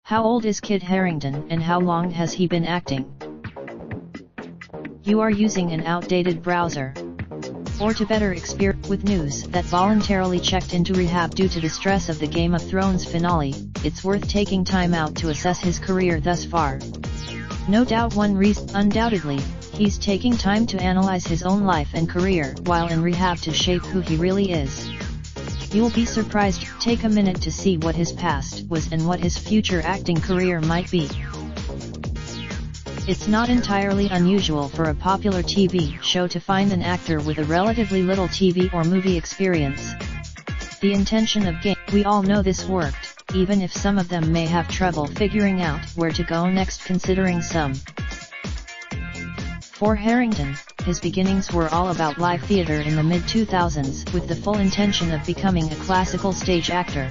How old is Kit Harington and how long has he been acting? You are using an outdated browser. Or to better experience with news that voluntarily checked into rehab due to the stress of the Game of Thrones finale, it's worth taking time out to assess his career thus far. No doubt one reason, undoubtedly, he's taking time to analyze his own life and career while in rehab to shape who he really is. You'll be surprised. Take a minute to see what his past was and what his future acting career might be. It's not entirely unusual for a popular TV show to find an actor with a relatively little TV or movie experience. The intention of game, we all know this worked, even if some of them may have trouble figuring out where to go next considering some. For Harington, his beginnings were all about live theater in the mid-2000s with the full intention of becoming a classical stage actor.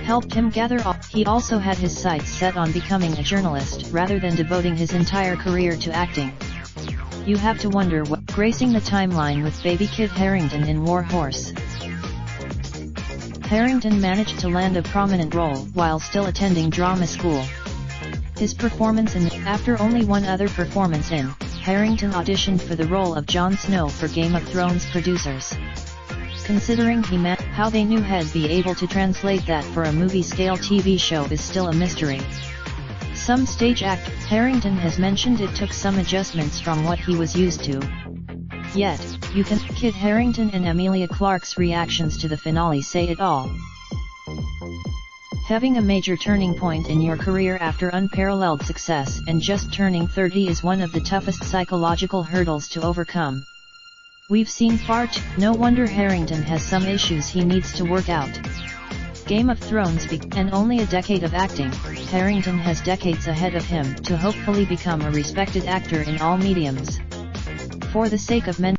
Helped him gather all. He also had his sights set on becoming a journalist rather than devoting his entire career to acting. You have to wonder what gracing the timeline with baby Kit Harington in War Horse. Harington managed to land a prominent role while still attending drama school. His performance in after only one other performance in, Harington auditioned for the role of Jon Snow for Game of Thrones producers. Considering how they knew he'd be able to translate that for a movie-scale TV show is still a mystery. Some stage actor Harington has mentioned it took some adjustments from what he was used to. Yet, you can Kit Harington and Emilia Clarke's reactions to the finale say it all. Having a major turning point in your career after unparalleled success and just turning 30 is one of the toughest psychological hurdles to overcome. We've seen far too. No wonder Harington has some issues he needs to work out. Game of Thrones and only a decade of acting, Harington has decades ahead of him to hopefully become a respected actor in all mediums. For the sake of men